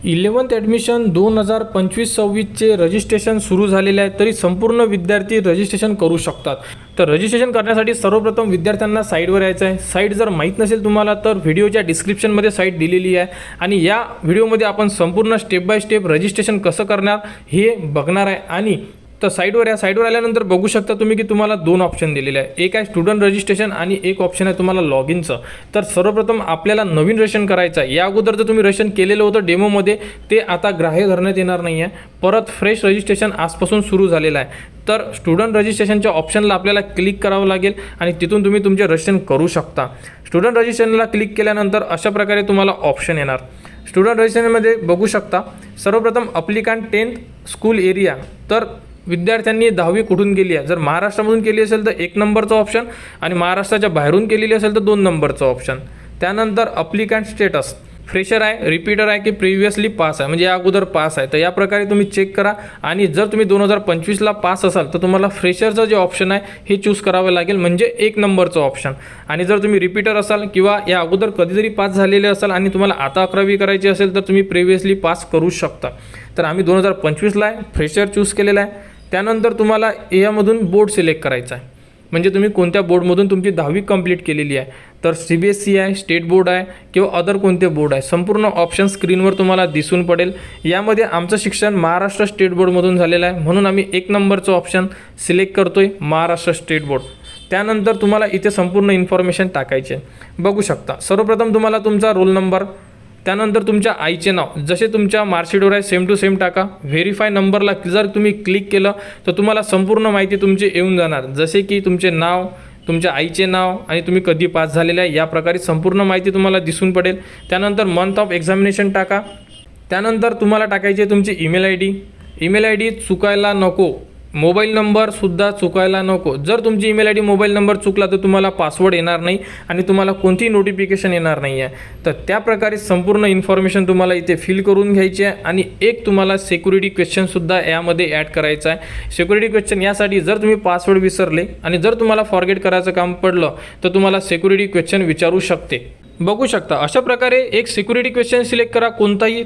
11th admission 2025-26चे registration सुरू झालेले आहे, तरी संपूर्ण विद्यार्थी रजिस्ट्रेशन करू शकतात। तर रजिस्ट्रेशन करण्यासाठी सर्वप्रथम विद्यार्थ्यांना साईटवर यायचं आहे। साईट जर माहीत नसेल तुम्हाला तर व्हिडिओच्या डिस्क्रिप्शनमध्ये साईट दिलेली आहे आणि या व्हिडिओमध्ये आपण संपूर्ण स्टेप बाय स्टेप रजिस्ट्रेशन कसं करणार हे बघणार आहे। आणि तर साईटवर आल्यानंतर बघू शकता तुम्ही की तुम्हाला दोन ऑप्शन दिलेले आहे, एक आहे स्टुडंट रजिस्ट्रेशन आणि एक ऑप्शन आहे तुम्हाला लॉग इनचं। तर सर्वप्रथम आपल्याला नवीन रजिस्ट्रेशन करायचं आहे। या अगोदर जर तुम्ही रजिस्ट्रेशन केलेलं होतं डेमोमध्ये ते आता ग्राह्य धरण्यात येणार नाही आहे, परत फ्रेश रजिस्ट्रेशन आजपासून सुरू झालेलं आहे। तर स्टुडंट रजिस्ट्रेशनच्या ऑप्शनला आपल्याला क्लिक करावं लागेल आणि तिथून तुम्ही तुमचे रजिस्ट्रेशन करू शकता। स्टुडंट रजिस्ट्रेशनला क्लिक केल्यानंतर अशा प्रकारे तुम्हाला ऑप्शन येणार। स्टुडंट रजिस्ट्रेशनमध्ये बघू शकता सर्वप्रथम अप्लिकंट 10th स्कूल एरिया, तर विद्यार्थ्यांनी 10वी कुठून केली आहे, जर महाराष्ट्रामधून केली असेल तर 1 नंबरचा ऑप्शन आणि महाराष्ट्राच्या बाहेरून केलेली असेल तर 2 नंबरचा ऑप्शन। त्यानंतर अप्लिकंट स्टेटस फ्रेशर आहे, रिपीटर आहे की प्रिव्हियसली पास आहे, म्हणजे या अगोदर पास आहे, तर या प्रकारे तुम्ही चेक करा। आणि जर तुम्ही 2025ला पास असाल तर तुम्हाला फ्रेशरचं जे ऑप्शन आहे हे चूज करावं लागेल, म्हणजे 1 नंबरचं ऑप्शन। आणि जर तुम्ही रिपीटर असाल किंवा या अगोदर कधीतरी पास झालेले असाल आणि तुम्हाला आता 11वी करायची असेल तर तुम्ही प्रिव्हियसली पास करू शकता। तर आम्ही 2025ला आहे, फ्रेशर चूज केलेला आहे। त्यानंतर तुम्हाला यामधून बोर्ड सिलेक्ट करायचा आहे, म्हणजे तुम्ही कोणत्या बोर्डमधून तुमची 10वी कंप्लीट केलेली आहे, तर CBSE आहे, स्टेट बोर्ड आहे किंवा अदर कोणते बोर्ड आहे, संपूर्ण ऑप्शन स्क्रीनवर तुम्हाला दिसून पडेल। यामध्ये आमचं शिक्षण महाराष्ट्र स्टेट बोर्डमधून झालेलं आहे, म्हणून आम्ही 1 नंबरचं ऑप्शन सिलेक्ट करतोय, महाराष्ट्र स्टेट बोर्ड। त्यानंतर तुम्हाला इथे संपूर्ण इन्फॉर्मेशन टाकायची आहे। बघू शकता सर्वप्रथम तुम्हाला तुमचा रोल नंबर, त्यानंतर तुमच्या आईचे नाव जसे तुमच्या मार्कशीटवर आहे सेम टू सेम टाका। व्हेरीफाय नंबरला जर तुम्ही क्लिक केलं तर तुम्हाला संपूर्ण माहिती तुमची येऊन जाणार, जसे की तुमचे नाव, तुमच्या आईचे नाव आणि तुम्ही कधी पास झालेले आहे या प्रकारे संपूर्ण माहिती तुम्हाला दिसून पडेल। त्यानंतर मंथ ऑफ एक्झामिनेशन टाका। त्यानंतर तुम्हाला टाकायची तुमची ईमेल आय डी चुकायला नको, मोबाईल नंबरसुद्धा चुकायला नको। जर तुमची email I D mobile number चुकला तर तुम्हाला पासवर्ड येणार नाही आणि तुम्हाला कोणतीही नोटिफिकेशन येणार नाही आहे। तर त्या प्रकारे संपूर्ण इन्फॉर्मेशन तुम्हाला इथे फिल करून घ्यायची आहे। आणि एक तुम्हाला सिक्युरिटी क्वेश्चनसुद्धा यामध्ये ॲड करायचा आहे। सिक्युरिटी क्वेश्चन यासाठी जर तुम्ही पासवर्ड विसरले आणि जर तुम्हाला फॉरगेट करायचं काम पडलं तर तुम्हाला सिक्युरिटी क्वेश्चन विचारू शकते। बघू शकता अशा प्रकारे एक सिक्युरिटी क्वेश्चन सिलेक्ट करा कोणताही,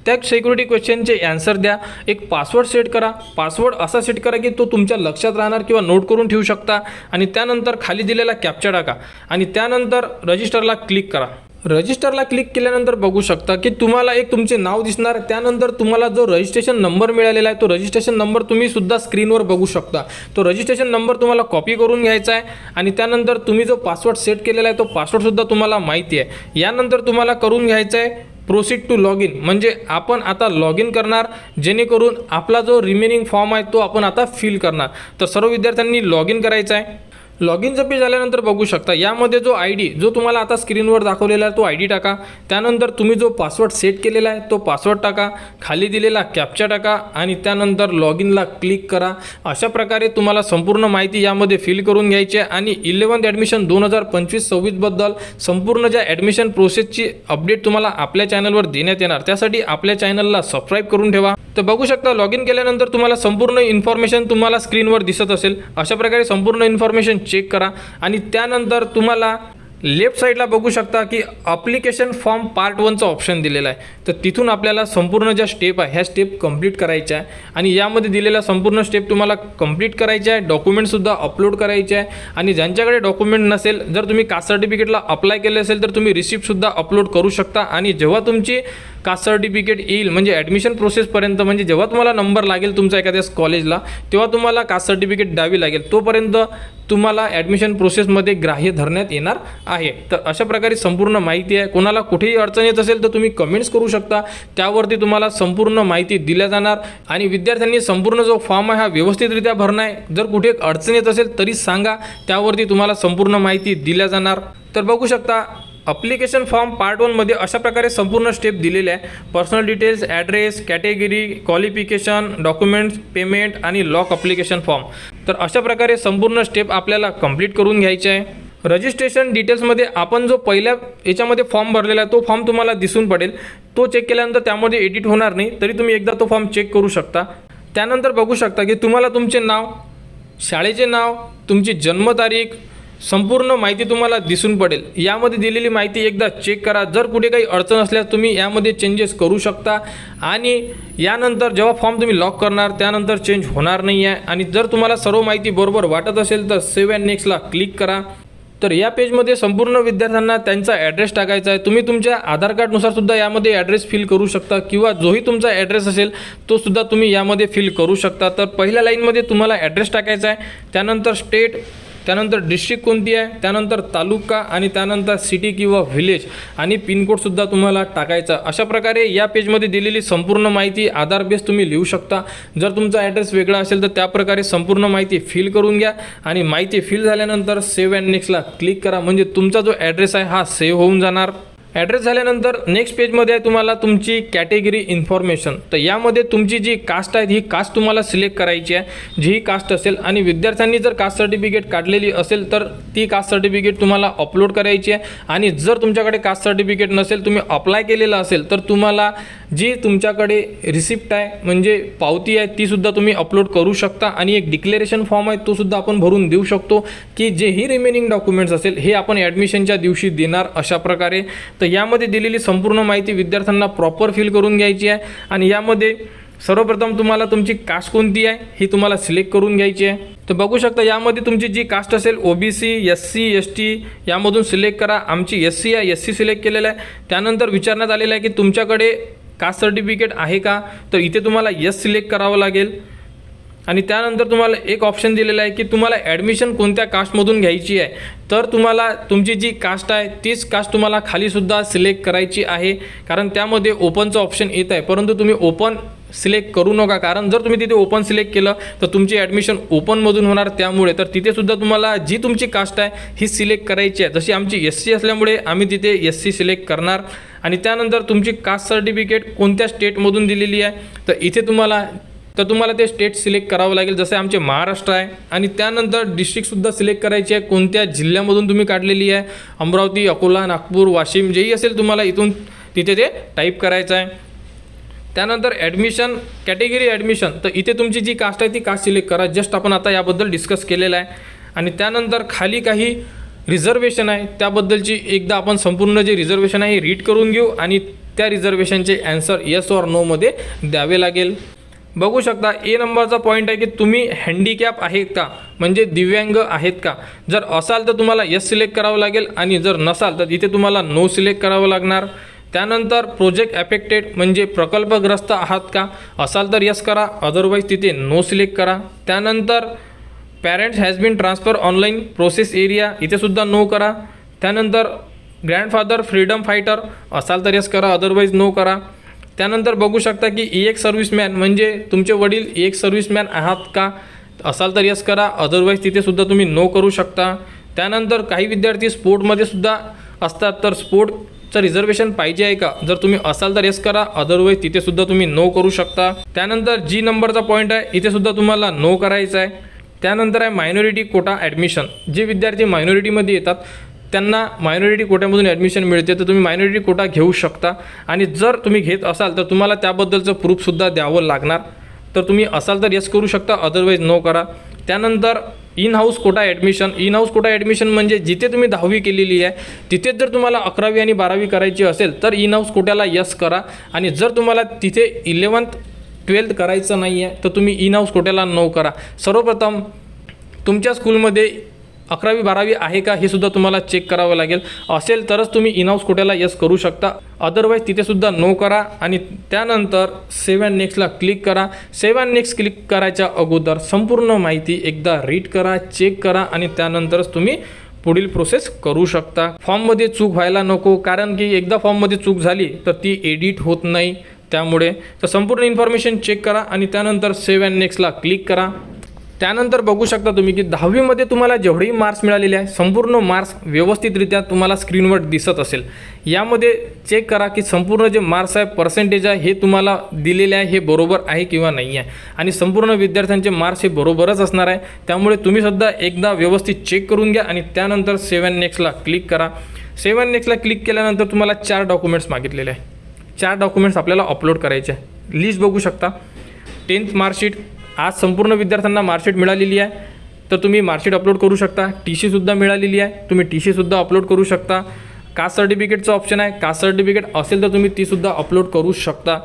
त्या सिक्युरिटी क्वेश्चनचे ॲन्सर द्या, एक पासवर्ड सेट करा। पासवर्ड असा सेट करा की तो तुमच्या लक्षात राहणार किंवा नोट करून ठेवू शकता। आणि त्यानंतर खाली दिलेला कॅप्चा टाका आणि त्यानंतर रजिस्टरला क्लिक करा। रजिस्टरला क्लिक केल्यानंतर बघू शकता की तुम्हाला एक तुमचे नाव दिसणार, त्यानंतर तुम्हाला जो रजिस्ट्रेशन नंबर मिळालेला आहे तो रजिस्ट्रेशन नंबर तुम्ही सुद्धा स्क्रीनवर बघू शकता। तो रजिस्ट्रेशन नंबर तुम्हाला कॉपी करून घ्यायचा आहे आणि त्यानंतर तुम्ही जो पासवर्ड सेट केलेला आहे तो पासवर्डसुद्धा तुम्हाला माहिती आहे। यानंतर तुम्हाला करून घ्यायचं आहे प्रोसीड टू लॉग इन, म्हणजे आपण आता लॉग इन करणार, जेणेकरून आपला जो रिमेनिंग फॉर्म आहे तो आपण आता फिल करणार। तर सर्व विद्यार्थ्यांनी लॉग इन करायचं आहे। लॉग इनचं पेज आल्यानंतर बघू शकता यामध्ये जो ID जो तुम्हाला आता स्क्रीनवर दाखवलेला आहे तो ID टाका। त्यानंतर तुम्ही जो पासवर्ड सेट केलेला आहे तो पासवर्ड टाका, खाली दिलेला कॅप्चा टाका आणि त्यानंतर लॉग इनला क्लिक करा। अशा प्रकारे तुम्हाला संपूर्ण माहिती यामध्ये फिल करून घ्यायची आहे। आणि 11th ॲडमिशन 2025-26 बद्दल संपूर्ण ज्या ॲडमिशन प्रोसेसची अपडेट तुम्हाला आपल्या चॅनलवर देण्यात येणार, त्यासाठी आपल्या चॅनलला सबस्क्राईब करून ठेवा। तर बघू शकता लॉग इन केल्यानंतर तुम्हाला संपूर्ण इन्फॉर्मेशन तुम्हाला स्क्रीनवर दिसत असेल। अशा प्रकारे संपूर्ण इन्फॉर्मेशन चेक करा आणि त्यानंतर तुम्हाला लेफ्ट साईडला बघू शकता की ॲप्लिकेशन फॉर्म पार्ट 1चा ऑप्शन दिलेला आहे। तर तिथून आपल्याला संपूर्ण ज्या स्टेप आहे ह्या स्टेप कंप्लीट करायच्या आहे आणि यामध्ये दिलेल्या संपूर्ण स्टेप तुम्हाला कंप्लीट करायच्या आहे। डॉक्युमेंटसुद्धा अपलोड करायचे आहे आणि ज्यांच्याकडे डॉक्युमेंट नसेल, जर तुम्ही कास्ट सर्टिफिकेटला अप्लाय केले असेल तर तुम्ही रिसिप्टसुद्धा अपलोड करू शकता। आणि जेव्हा तुमची कास्ट सर्टिफिकेट येईल म्हणजे ॲडमिशन प्रोसेसपर्यंत, म्हणजे जेव्हा तुम्हाला नंबर लागेल तुमच्या एखाद्या कॉलेजला तेव्हा तुम्हाला कास्ट सर्टिफिकेट द्यावी लागेल, तोपर्यंत तुम्हाला ॲडमिशन प्रोसेसमध्ये ग्राह्य धरण्यात येणार आहे। तर अशा प्रकारे संपूर्ण माहिती आहे। कोणाला कुठेही अडचण येत असेल तर तुम्ही कमेंट्स करू शकता, त्यावरती तुम्हाला संपूर्ण माहिती दिल्या जाणार। आणि विद्यार्थ्यांनी संपूर्ण जो फॉर्म आहे हा व्यवस्थितरित्या भरणं आहे, जर कुठे अडचण येत असेल तरी सांगा, त्यावरती तुम्हाला संपूर्ण माहिती दिल्या जाणार। तर बघू शकता ॲप्लिकेशन फॉर्म पार्ट 1 मध्ये अशा प्रकारे संपूर्ण स्टेप दिलेले आहे। Personal details, address, category, qualification, documents, payment आणि लॉक ॲप्लिकेशन फॉर्म। तर अशा प्रकारे संपूर्ण स्टेप आपल्याला कंप्लीट करून घ्यायचे आहे। रजिस्ट्रेशन डिटेल्समध्ये आपण जो पहिल्या याच्यामध्ये फॉर्म भरलेला आहे तो फॉर्म तुम्हाला दिसून पडेल, तो चेक केल्यानंतर त्यामध्ये एडिट होणार नाही, तरी तुम्ही एकदा तो फॉर्म चेक करू शकता। त्यानंतर बघू शकता की तुम्हाला तुमचे नाव, शाळेचे नाव, तुमची जन्मतारीख, संपूर्ण माहिती तुम्हाला दिसून पडेल। यामध्ये दिलेली माहिती एकदा चेक करा, जर कुठे काही अडचण असल्यास तुम्ही यामध्ये चेंजेस करू शकता आणि यानंतर जेव्हा फॉर्म तुम्ही लॉक करणार त्यानंतर चेंज होणार नाही आहे। आणि जर तुम्हाला सर्व माहिती बरोबर वाटत असेल तर सेव्ह अँड नेक्स्टला क्लिक करा। तर या पेजमध्ये संपूर्ण विद्यार्थ्यांना त्यांचा ॲड्रेस टाकायचा आहे। तुम्ही तुमच्या आधार कार्डनुसार सुद्धा यामध्ये ॲड्रेस फिल करू शकता किंवा जोही तुमचा ॲड्रेस असेल तो सुद्धा तुम्ही यामध्ये फिल करू शकता। तर पहिल्या लाईनमध्ये तुम्हाला ॲड्रेस टाकायचा आहे, त्यानंतर स्टेट, त्यानंतर डिस्ट्रिक्ट कोणती आहे, त्यानंतर तालुका आणि त्यानंतर सिटी किंवा व्हिलेज आणि पिनकोडसुद्धा तुम्हाला टाकायचा। अशा प्रकारे या पेजमध्ये दिलेली संपूर्ण माहिती आधार बेस तुम्ही लिहू शकता। जर तुमचा ॲड्रेस वेगळा असेल तर त्याप्रकारे संपूर्ण माहिती फिल करून घ्या आणि माहिती फिल झाल्यानंतर सेव्ह अँड नेक्स्टला क्लिक करा, म्हणजे तुमचा जो ॲड्रेस आहे हा सेव्ह होऊन जाणार। ॲड्रेस झाल्यानंतर नेक्स्ट पेजमध्ये आहे तुम्हाला तुमची कॅटेगरी इन्फॉर्मेशन। तर यामध्ये तुमची जी कास्ट आहे ही कास्ट तुम्हाला सिलेक्ट करायची आहे, जी कास्ट असेल। आणि विद्यार्थ्यांनी जर कास्ट सर्टिफिकेट काढलेली असेल तर ती कास्ट सर्टिफिकेट तुम्हाला अपलोड करायची आहे। आणि जर तुमच्याकडे कास्ट सर्टिफिकेट नसेल, तुम्ही अप्लाय केलेलं असेल तर तुम्हाला जी तुमच्याकडे रिसिप्ट आहे म्हणजे पावती आहे ती सुद्धा तुम्ही अपलोड करू शकता। आणि एक डिक्लेरेशन फॉर्म आहे तो सुद्धा आपण भरून देऊ शकतो की जेही रिमेनिंग डॉक्युमेंट्स असेल हे आपण ॲडमिशनच्या दिवशी देणार अशा प्रकारे। तर यामध्ये दिलेली संपूर्ण माहिती विद्यार्थ्यांना प्रॉपर फिल करून घ्यायची आहे। आणि यामध्ये सर्वप्रथम तुम्हाला तुमची कास्ट कोणती आहे ही तुम्हाला सिलेक्ट करून घ्यायची आहे। तर बघू शकता यामध्ये तुमची जी कास्ट असेल OBC, SC, ST यामधून सिलेक्ट करा। आमची SC आहे, SC सिलेक्ट केलेलं आहे। त्यानंतर विचारण्यात आलेलं आहे की तुमच्याकडे कास्ट सर्टिफिकेट आहे का, तर इथे तुम्हाला यस सिलेक्ट करावं लागेल। आणि त्यानंतर तुम्हाला एक ऑप्शन दिलेला आहे की तुम्हाला ॲडमिशन कोणत्या कास्टमधून घ्यायची आहे, तर तुम्हाला तुमची जी कास्ट आहे तीच कास्ट तुम्हाला खालीसुद्धा सिलेक्ट करायची आहे, कारण त्यामध्ये ओपनचं ऑप्शन येत आहे। परंतु तुम्ही ओपन सिलेक्ट करू नका, कारण जर तुम्ही तिथे ओपन सिलेक्ट केलं तर तुमची ॲडमिशन ओपनमधून होणार, त्यामुळे तर तिथे सुद्धा तुम्हाला जी तुमची कास्ट आहे ही सिलेक्ट करायची आहे। जशी आमची SC असल्यामुळे आम्ही तिथे SC सिलेक्ट करणार। आणि त्यानंतर तुमची कास्ट सर्टिफिकेट कोणत्या स्टेटमधून दिलेली आहे तर इथे तुम्हाला ते स्टेट सिलेक्ट करावं लागेल, जसे आमचे महाराष्ट्र आहे। आणि त्यानंतर डिस्ट्रिक्टसुद्धा सिलेक्ट करायची आहे, कोणत्या जिल्ह्यामधून तुम्ही काढलेली आहे, अमरावती, अकोला, नागपूर, वाशिम जेही असेल तुम्हाला इथून तिथे ते टाईप करायचं आहे। त्यानंतर ॲडमिशन कॅटेगरी ॲडमिशन, तर इथे तुमची जी कास्ट आहे ती कास्ट सिलेक्ट करा, जस्ट आपण आता याबद्दल डिस्कस केलेलं आहे। आणि त्यानंतर खाली काही रिझर्वेशन आहे त्याबद्दलची एकदा आपण संपूर्ण जे रिझर्वेशन आहे हे रीड करून घेऊ आणि त्या रिझर्वेशनचे ॲन्सर येस ऑर नोमध्ये द्यावे लागेल। बघू शकता ए नंबरचा पॉईंट आहे की तुम्ही हँडिकॅप आहेत का, म्हणजे दिव्यांग आहेत का। जर असाल तर तुम्हाला यस सिलेक्ट करावं लागेल आणि जर नसाल तर इथे तुम्हाला नो सिलेक्ट करावं लागणार। त्यानंतर प्रोजेक्ट ॲफेक्टेड म्हणजे प्रकल्पग्रस्त आहात का, असाल तर यस करा, अदरवाईज तिथे नो सिलेक्ट करा। त्यानंतर parents has been transfer online process area, इथे सुद्धा नो करा। त्यानंतर ग्रँडफादर फ्रीडम फायटर, असाल तर यस करा, अदरवाईज नो करा। त्यानंतर बघू शकता की EX सर्व्हिसमॅन म्हणजे तुमचे वडील EX सर्व्हिसमॅन आहात का, असाल तर यस करा, अदरवाईज तिथे सुद्धा तुम्ही नो करू शकता। त्यानंतर काही विद्यार्थी स्पोर्टमध्ये सुद्धा असतात, तर स्पोर्टचं रिझर्वेशन पाहिजे आहे का, जर तुम्ही असाल तर यस करा, अदरवाईज तिथे सुद्धा तुम्ही नो करू शकता। त्यानंतर जी नंबरचा पॉईंट आहे इथे सुद्धा तुम्हाला नो करायचं आहे। त्यानंतर आहे मायनॉरिटी कोटा ॲडमिशन, जे विद्यार्थी मायनॉरिटीमध्ये येतात त्यांना मायनॉरिटी कोट्यामधून ॲडमिशन मिळते, तर तुम्ही मायनॉरिटी कोटा घेऊ शकता। आणि जर तुम्ही घेत असाल तर तुम्हाला त्याबद्दलचं प्रूफसुद्धा द्यावं लागणार, तर तुम्ही असाल तर यस करू शकता, अदरवाईज नो करा। त्यानंतर in house quota admission, in house quota admission म्हणजे जिथे तुम्ही 10वी केलेली आहे तिथेच जर तुम्हाला 11वी आणि 12वी करायची असेल तर इन हाऊस कोट्याला यस करा। आणि जर तुम्हाला तिथे 11th 12th करायचं नाही आहे तर तुम्ही इन हाऊस कोट्याला नो करा। सर्वप्रथम तुमच्या स्कूलमध्ये 11वी 12वी आहे का हे सुद्धा तुम्हाला चेक करावं लागेल, असेल तरच तुम्ही इन हाऊस कोट्याला यस करू शकता, अदरवाईज तिथे सुद्धा नो करा। आणि त्यानंतर सेव्ह अँड नेक्स्टला क्लिक करा। सेव्ह अँड नेक्स्ट क्लिक करायच्या अगोदर संपूर्ण माहिती एकदा रीड करा, चेक करा आणि त्यानंतरच तुम्ही पुढील प्रोसेस करू शकता। फॉर्ममध्ये चूक व्हायला नको, कारण की एकदा फॉर्ममध्ये चूक झाली तर ती एडिट होत नाही, त्यामुळे तर संपूर्ण इन्फॉर्मेशन चेक करा आणि त्यानंतर सेव्ह अँड नेक्स्टला क्लिक करा। त्यानंतर बघू शकता तुम्ही की 10वीमध्ये तुम्हाला जेवढेही मार्क्स मिळालेले आहे संपूर्ण मार्क्स व्यवस्थितरित्या तुम्हाला स्क्रीनवर दिसत असेल। यामध्ये चेक करा की संपूर्ण जे मार्क्स आहे पर्सेंटेज आहे हे तुम्हाला दिलेले आहे हे बरोबर आहे किंवा नाही आहे, आणि संपूर्ण विद्यार्थ्यांचे मार्क्स हे बरोबरच असणार आहे, त्यामुळे तुम्ही सुद्धा एकदा व्यवस्थित चेक करून घ्या आणि त्यानंतर सेव्ह अँड नेक्स्टला क्लिक करा। सेव्ह अँड नेक्स्टला क्लिक केल्यानंतर तुम्हाला 4 डॉक्युमेंट्स मागितलेले आहे, 4 डॉक्युमेंट्स आपल्याला अपलोड करायचे आहे। लिस्ट बघू शकता, 10th मार्कशीट, आज संपूर्ण विद्यार्थ्यांना मार्कशीट मिळालेली आहे। तर तुम्ही मार्कशीट अपलोड करू शकता. TC सुद्धा मिळालेली आहे, तुम्ही TC सुद्धा अपलोड करू शकता. कास्ट सर्टिफिकेटचं ऑप्शन आहे, कास्ट सर्टिफिकेट असेल तर तुम्ही ती सुद्धा अपलोड करू शकता.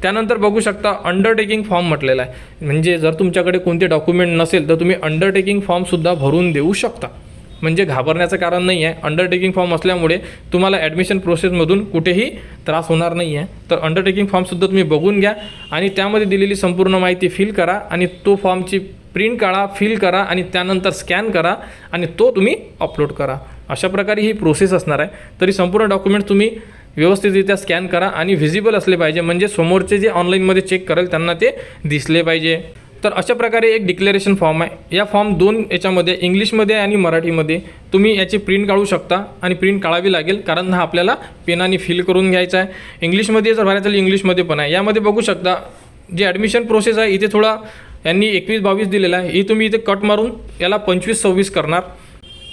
त्यानंतर बघू शकता अंडरटेकिंग फॉर्म म्हटलेला आहे, म्हणजे जर तुमच्याकडे कोणते डॉक्युमेंट नसेल तर तुम्ही अंडरटेकिंग फॉर्मसुद्धा भरून देऊ शकता. म्हणजे घाबरण्याचं कारण नाही आहे. अंडरटेकिंग फॉर्म असल्यामुळे तुम्हाला ॲडमिशन प्रोसेसमधून कुठेही त्रास होणार नाही आहे. तर अंडरटेकिंग फॉर्मसुद्धा तुम्ही बघून घ्या आणि त्यामध्ये दिलेली संपूर्ण माहिती फिल करा आणि तो फॉर्मची प्रिंट काढा, फिल करा आणि त्यानंतर स्कॅन करा आणि तो तुम्ही अपलोड करा. अशा प्रकारे ही प्रोसेस असणार आहे. तरी संपूर्ण डॉक्युमेंट तुम्ही व्यवस्थितरित्या स्कॅन करा आणि व्हिजिबल असले पाहिजे, म्हणजे समोरचे जे ऑनलाईनमध्ये चेक करेल त्यांना ते दिसले पाहिजे. तर अशा प्रकारे एक डिक्लेरेशन फॉर्म आहे. या फॉर्म 2 याच्यामध्ये इंग्लिशमध्ये आणि मराठीमध्ये तुम्ही याची प्रिंट काढू शकता आणि प्रिंट काढावी लागेल, कारण हा आपल्याला पेनाने फिल करून घ्यायचा आहे. इंग्लिशमध्ये जर भरायचं तर इंग्लिशमध्ये पण आहे. यामध्ये बघू शकता जे ॲडमिशन प्रोसेस आहे इथे थोडा यांनी 21-22 दिलेला आहे, ही तुम्ही इथे कट मारून याला 25-26 करणार.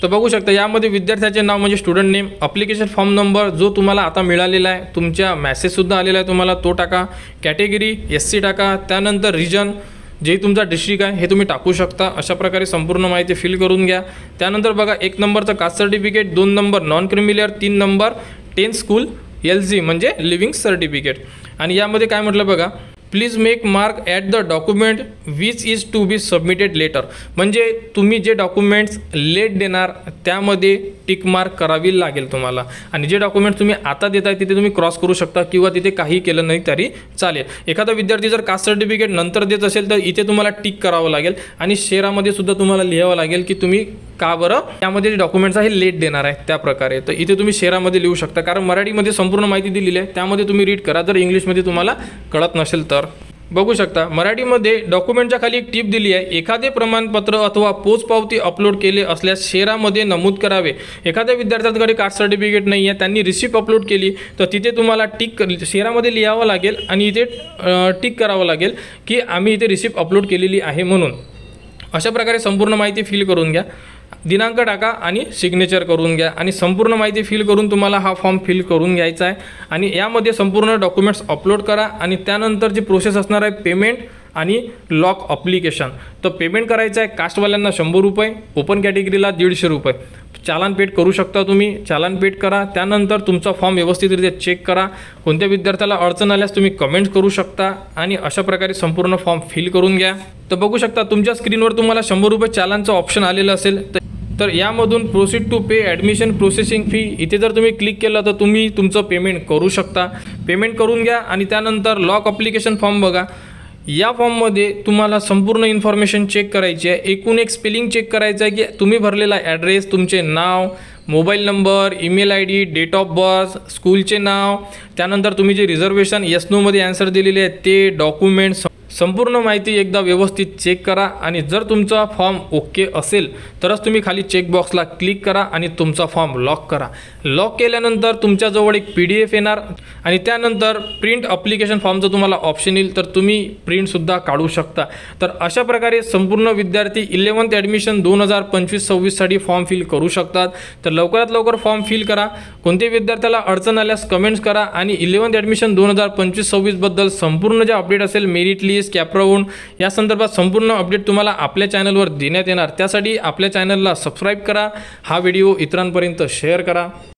तर बघू शकता यामध्ये विद्यार्थ्याचे नाव म्हणजे student name, application form number जो तुम्हाला आता मिळालेला आहे, तुमच्या मॅसेजसुद्धा आलेला आहे तुम्हाला, तो टाका. कॅटेगरी SC टाका. त्यानंतर रिजन जे तुमचा डिस्ट्रिक्ट आहे हे तुम्ही टाकू शकता. अशा प्रकारे संपूर्ण माहिती फिल करून घ्या. त्यानंतर बघा 1 नंबरचं caste certificate, 2 number non creamy layer, 3 number 10th school LG म्हणजे लिव्हिंग सर्टिफिकेट. आणि यामध्ये काय म्हटलं बघा, please make mark at the document which is to be submitted later. म्हणजे तुम्ही जे डॉक्युमेंट्स लेट देणार त्यामध्ये टिक मार्क करावी लागेल तुम्हाला. आणि जे डॉक्युमेंट्स तुम्ही आता देताय तिथे तुम्ही क्रॉस करू शकता किंवा तिथे काही केलं नाही तरी चालेल. एखादा विद्यार्थी जर कास्ट सर्टिफिकेट नंतर देत असेल तर इथे तुम्हाला टिक करावं लागेल आणि शेरामध्ये सुद्धा तुम्हाला लिहावं लागेल की तुम्ही का बरं त्यामध्ये जे डॉक्युमेंट्स आहे लेट देणार आहे त्या प्रकारे. तर इथे तुम्ही शेरामध्ये लिहू शकता, कारण मराठीमध्ये संपूर्ण माहिती दिलेली आहे त्यामध्ये तुम्ही रीड करा जर इंग्लिशमध्ये तुम्हाला कळत नसेल तर. बघू शकता मराठीमध्ये डॉक्युमेंटच्या खाली एक टिप दिली आहे, एखादे प्रमाणपत्र अथवा पोचपावती अपलोड केले असल्यास शेरामध्ये नमूद करावे. एखाद्या विद्यार्थ्यांकडे कास्ट सर्टिफिकेट नाही आहे, त्यांनी रिसिप्ट अपलोड केली तर तिथे तुम्हाला टिक शेरामध्ये लिहावं लागेल आणि इथे टिक करावं लागेल की आम्ही इथे रिसिप्ट अपलोड केलेली आहे म्हणून. अशा प्रकारे संपूर्ण माहिती फिल करून घ्या, दिनांक टाका आणि सिग्नेचर करून घ्या आणि संपूर्ण माहिती फिल करून तुम्हाला हा फॉर्म फिल करून घ्यायचा आहे. आणि यामध्ये संपूर्ण डॉक्युमेंट्स अपलोड करा आणि त्यानंतर जी प्रोसेस असणार आहे पेमेंट आणि लॉक अप्लिकेशन. तर पेमेंट करायचं आहे कास्टवाल्यांना 100 रुपये, ओपन कॅटेगरीला 150 रुपये. चालान पेड करू शकता तुम्ही, चालान पेड करा. त्यानंतर तुमचा फॉर्म व्यवस्थितरित्या चेक करा. कोणत्या विद्यार्थ्याला अडचण आल्यास तुम्ही कमेंट करू शकता आणि अशा प्रकारे संपूर्ण फॉर्म फिल करून घ्या. तर बघू शकता तुमच्या स्क्रीनवर तुम्हाला 100 रुपये चालानचं ऑप्शन आलेलं असेल. तर यामधून proceed to pay admission processing fee इथे जर तुम्ही क्लिक केलं तर तुम्ही तुमचं पेमेंट करू शकता. पेमेंट करून घ्या आणि त्यानंतर लॉक अप्लिकेशन फॉर्म बघा. या फॉर्ममध्ये तुम्हाला संपूर्ण इन्फॉर्मेशन चेक करायची आहे. एकूण एक स्पेलिंग चेक करायचं आहे की तुम्ही भरलेला ॲड्रेस, तुमचे नाव, mobile number, email ID, date of birth, स्कूलचे नाव, त्यानंतर तुम्ही जे रिझर्वेशन येस नोमध्ये आन्सर दिलेले आहेत ते डॉक्युमेंट्स, संपूर्ण माहिती एकदा व्यवस्थित चेक करा. आणि जर तुमचा फॉर्म ओके असेल तरच तुम्ही खाली चेकबॉक्सला क्लिक करा आणि तुमचा फॉर्म लॉक करा. लॉक केल्यानंतर तुमच्याजवळ एक PDF येणार आणि त्यानंतर प्रिंट अप्लिकेशन फॉर्मचं तुम्हाला ऑप्शन येईल, तर तुम्ही प्रिंटसुद्धा काढू शकता. तर अशा प्रकारे संपूर्ण विद्यार्थी 11th ॲडमिशन 2025-26साठी फॉर्म फिल करू शकतात. तर लवकरात लवकर फॉर्म फिल करा. कोणत्याही विद्यार्थ्याला अडचण आल्यास कमेंट्स करा आणि 11th ॲडमिशन 2025-26बद्दल संपूर्ण जे अपडेट असेल मेरिट लिस्ट, कॅपराऊंड या संदर्भात संपूर्ण अपडेट तुम्हाला आपल्या चॅनलवर देण्यात येणार. त्यासाठी आपल्या चॅनलला सबस्क्राईब करा, हा व्हिडिओ इतरांपर्यंत शेअर करा.